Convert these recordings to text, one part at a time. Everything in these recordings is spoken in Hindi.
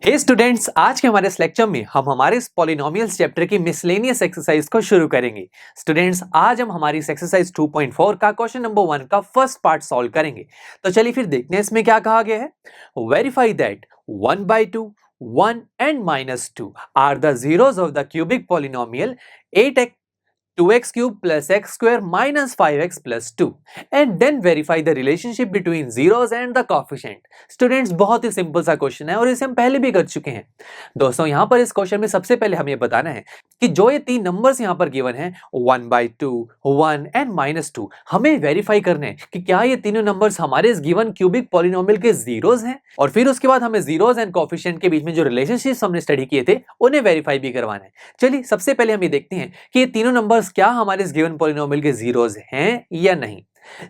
हे स्टूडेंट्स, आज के हमारे इस लेक्चर में हम हमारे इस पॉलिनोमियल्स चैप्टर की मिसलेनियस एक्सरसाइज को शुरू करेंगे। स्टूडेंट्स, आज हम हमारी इस एक्सरसाइज 2.4 का क्वेश्चन नंबर 1 का फर्स्ट पार्ट सॉल्व करेंगे। तो चलिए फिर देखते हैं इसमें क्या कहा गया है। Verify that 1/2, 1 and -2 are the zeros of the cubic polynomial 8x 2x cube plus x square minus 5x plus 2 and then verify the relationship between zeros and the coefficient। Students, बहुत ही सिंपल सा क्वेश्चन है और इसे हम पहले भी कर चुके हैं। दोस्तों, यहाँ पर इस क्वेश्चन में सबसे पहले हमें बताना है कि जो ये तीन नंबर्स यहाँ पर गिवन है 1/2, 1 एंड -2, हमें वेरीफाई करना है कि क्या ये तीनों नंबर्स हमारे इस गिवन क्यूबिक पॉलिनोमियल के जीरोस हैं, और फिर उसके बाद हमें जीरोस एंड कोएफिशिएंट के बीच में जो रिलेशनशिप्स हमने स्टडी किए थे उन्हें वेरीफाई भी करवाना है। चलिए सबसे पहले हम ये देखते हैं कि ये तीनों नंबर्स क्या हमारे इस गिवन पॉलिनोमियल के जीरोस हैं या नहीं।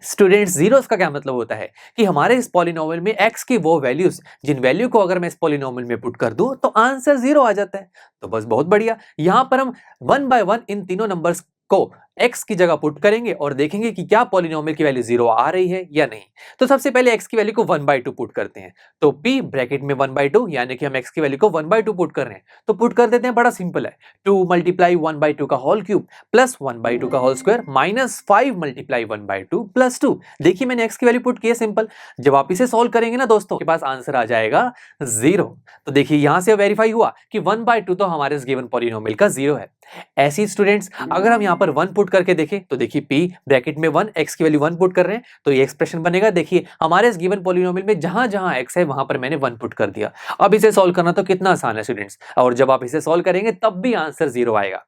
स्टूडेंट्स, जीरोस का क्या मतलब होता है कि हमारे इस पॉलिनोमियल में x की वो वैल्यूज जिन वैल्यू को अगर मैं इस पॉलिनोमियल में पुट कर दूं तो आंसर 0 आ जाता है। तो बस बहुत बढ़िया, यहां पर हम 1 बाय 1 इन तीनों नंबर्स को x की जगह पुट करेंगे और देखेंगे कि क्या पॉलिनोमियल की वैल्यू 0 आ रही है या नहीं। तो सबसे पहले x की वैल्यू को 1/2 पुट करते हैं। तो p ब्रैकेट में 1/2 यानी कि हम x की वैल्यू को 1/2 पुट कर रहे हैं, तो पुट कर देते हैं। बड़ा सिंपल है, 2 मल्टीप्लाई 1/2 का होल क्यूब प्लस 1/2 का whole square minus 5 multiply 1/2 plus 2। देखिए मैंने x की वैल्यू पुट की है, सिंपल। जब आप इसे सॉल्व करेंगे ना दोस्तों, के पास आंसर आ जाएगा 0। तो देखिए यहां से वेरीफाई हुआ कि 1/2 तो हमारे इस गिवन पॉलिनोमियल का 0 है। ऐसी स्टूडेंट्स, अगर हम यहां पर 1 पुट करके देखें तो देखिए p ब्रैकेट में 1, x की वैल्यू 1 पुट कर रहे हैं तो ये एक्सप्रेशन बनेगा। देखिए हमारे इस गिवन पॉलिनोमियल में जहां जहां x है वहां पर मैंने 1 पुट कर दिया। अब इसे सॉल्व करना तो कितना आसान है स्टूडेंट्स, और जब आप इसे सॉल्व करेंगे तब भी आंसर 0 आएगा।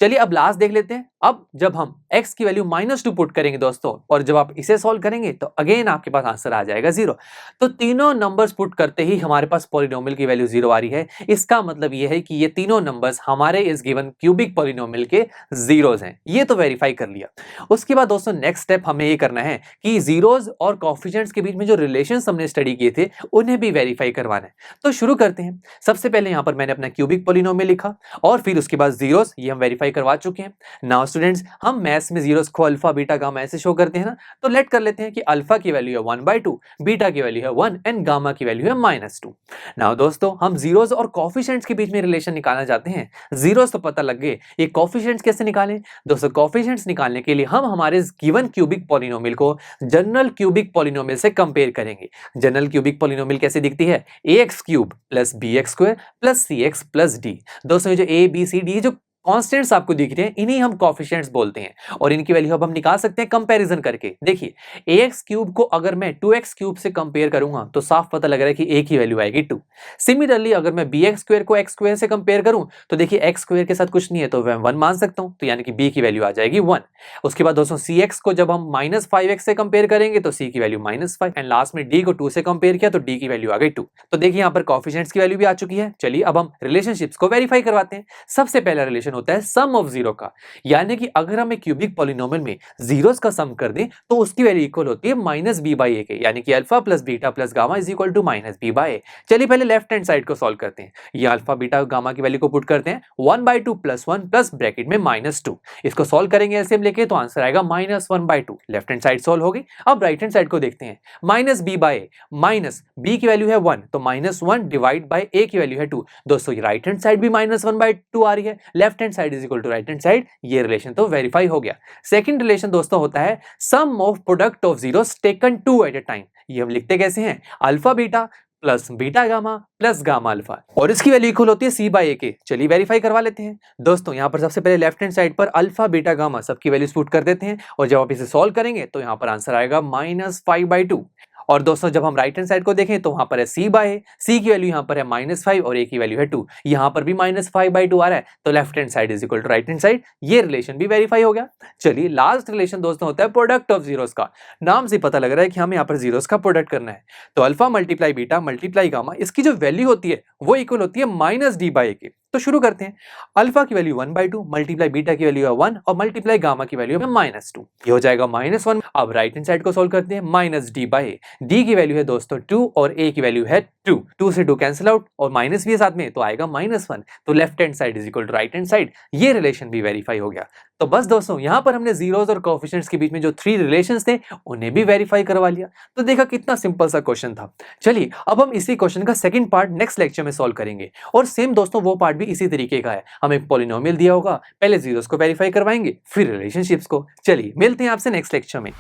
चलिए अब लास्ट देख लेते हैं। अब जब हम x की वैल्यू -2 पुट करेंगे दोस्तों, और जब आप इसे सॉल्व करेंगे तो अगेन आपके पास आंसर आ जाएगा 0। तो तीनों नंबर्स पुट करते ही हमारे पास पॉलिनोमियल की वैल्यू 0 आ रही है। इसका मतलब यह है कि ये तीनों नंबर्स हमारे इस गिवन क्यूबिक पॉलिनोमियल के जीरोस हैं। ये तो वेरीफाई कर लिया। उसके बाद दोस्तों नेक्स्ट स्टेप हमें ये करना है कि जीरोस और कोएफिशिएंट्स के बीच में जो रिलेशंस हमने स्टडी किए थे उन्हें भी वेरीफाई करवाना है। तो शुरू करते हैं। सबसे पहले यहां पर मैंने अपना क्यूबिक पॉलिनोमियल लिखा और फिर उसके बाद जीरोस, ये हम वेरीफाई करवा चुके हैं। नाउ स्टूडेंट्स, हम मैथ्स में जीरोस को अल्फा बीटा गामा ऐसे शो करते हैं ना, तो लेट कर लेते हैं कि अल्फा की वैल्यू है 1/2, बीटा की वैल्यू है 1 एंड गामा की वैल्यू है -2। नाउ दोस्तों, हम जीरोस और कोएफिशिएंट्स के बीच में रिलेशन निकालना चाहते हैं। जीरोस तो पता लग गए, ये कोएफिशिएंट्स कैसे निकालें? दोस्तों, कोएफिशिएंट्स निकालने के लिए हम हमारे इस गिवन क्यूबिक पॉलिनोमियल को जनरल क्यूबिक पॉलिनोमियल से कंपेयर करेंगे। जनरल क्यूबिक पॉलिनोमियल कैसे दिखती है? ax³ + bx² + cx + d। दोस्तों, ये जो a b c d जो कांस्टेंट्स आपको दिख रहे हैं इन्हीं हम कोएफिशिएंट्स बोलते हैं, और इनकी वैल्यू अब हम निकाल सकते हैं कंपैरिजन करके। देखिए ax³ को अगर मैं 2x³ से कंपेयर करूंगा तो साफ पता लग रहा है कि a की वैल्यू आएगी 2। सिमिलरली अगर मैं bx² को x² से कंपेयर करूं तो देखिए x² के साथ कुछ नहीं है तो मैं 1 मान सकता हूं, तो यानी कि b की वैल्यू आ जाएगी 1। उसके बाद दोस्तों cx को जब हम -5x से कंपेयर करेंगे तो c की वैल्यू -5, एंड लास्ट में d को 2 से कंपेयर किया तो d की वैल्यू आ गई 2। तो देखिए यहाँ पर कोएफिशिएंट्स की वैल्यू भी आ चुकी है। चलिए अब हम रिलेशनशिप्स को वेरीफाई करवाते हैं। सबसे पहला रिलेशन होता है सम ऑफ जीरो का, यानी कि अगर हम एक क्यूबिक पॉलिनोमियल में जीरोस का सम कर दें तो उसकी वैल्यू इक्वल होती है -b/a के, यानी कि alpha plus beta plus gamma is equal to -b/a। चलिए पहले लेफ्ट हैंड साइड को सॉल्व करते हैं। ये अल्फा बीटा गामा की वैल्यू को पुट करते हैं 1/2 + 1 प्लस ब्रैकेट में -2। इसको सॉल्व करेंगे एलसीएम लेके तो आंसर आएगा -1/2। लेफ्ट हैंड साइड सॉल्व होगी। अब राइट हैंड साइड को देखते हैं। -b/a माइनस b की वैल्यू है 1 तो -1 डिवाइड बाय a की वैल्यू है 2। दोस्तों राइट हैंड साइड भी -1/2 आ रही है, left hand side is equal to right hand side. ये रिलेशन तो वेरीफाई हो गया। सेकंड रिलेशन दोस्तों होता है sum of product of zeros taken 2 at a time. ये हम लिखते कैसे हैं? Alpha beta plus beta gamma plus gamma alpha, और इसकी वैल्यू इक्वल होती है c/a के। चलिए वेरीफाई करवा लेते हैं। दोस्तों यहाँ पर सबसे पहले लेफ्ट हैंड साइड पर अल्फा बीटा गामा सबकी वैल्यूज पुट कर देते हैं, और जब आप इसे सॉल्व करेंगे तो यहाँ पर आंसर आएगा -5/2। और दोस्तों जब हम राइट हैंड साइड को देखें तो वहां पर है c/a, c की वैल्यू यहाँ पर है -5 और a की वैल्यू है 2। यहाँ पर भी -5/2 आ रहा है, तो left hand side is equal to right hand side. ये रिलेशन भी वेरीफाई हो गया। चलिए लास्ट रिलेशन दोस्तों होता है प्रोडक्ट ऑफ जीरोस का। नाम से पता लग रहा है कि हमें यहाँ पर जीरोस का प्रोडक्ट करना है। तो alpha multiply beta multiply gamma, इसकी जो वैल्यू होती है वो इक्वल होती है -d/a के। तो शुरू करते हैं। अल्फा की वैल्यू 1/2 मल्टीप्लाई बीटा की वैल्यू है 1 और मल्टीप्लाई गामा की वैल्यू है -2। ये हो जाएगा -1। अब राइट हैंड साइड को सोल्व करते हैं। -d/a, d की वैल्यू है दोस्तों 2 और a की वैल्यू है 2। 2 से 2 कैंसिल आउट और माइनस भी है साथ में, तो आएगा -1। तो left hand side is equal to right hand side. ये रिलेशन भी वेरीफाई हो गया। तो बस दोस्तों यहाँ पर हमने जीरोस और कोएफिशिएंट्स के बीच में जो 3 रिलेशंस थे उन्हें भी वेरीफाई करवा लिया। तो देखा कितना सिंपल सा क्वेश्चन था। चलिए अब हम इसी क्वेश्चन का सेकंड पार्ट नेक्स्ट लेक्चर में सॉल्व करेंगे और सेम दोस्तों वो पार्ट भी इसी तरीके का है। हमें एक पॉलिनोमियल दिया होगा, पहले जीरोस को वेरीफाई करवाएंगे फिर रिलेशनशिप्स को। चलिए मिलते हैं आपसे नेक्स्ट लेक्चर में।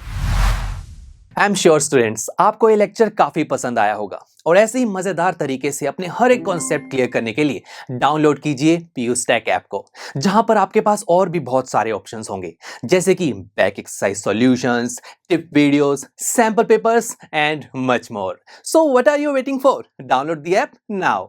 आई एम श्योर स्टूडेंट्स आपको ये लेक्चर काफी पसंद आया होगा और ऐसे ही मजेदार तरीके से अपने हर एक कॉन्सेप्ट क्लियर करने के लिए डाउनलोड कीजिए पीयू स्टैक ऐप को, जहां पर आपके पास और भी बहुत सारे ऑप्शंस होंगे जैसे कि back exercise solutions, tip videos, sample papers and much more. So what are you waiting for? Download the app now.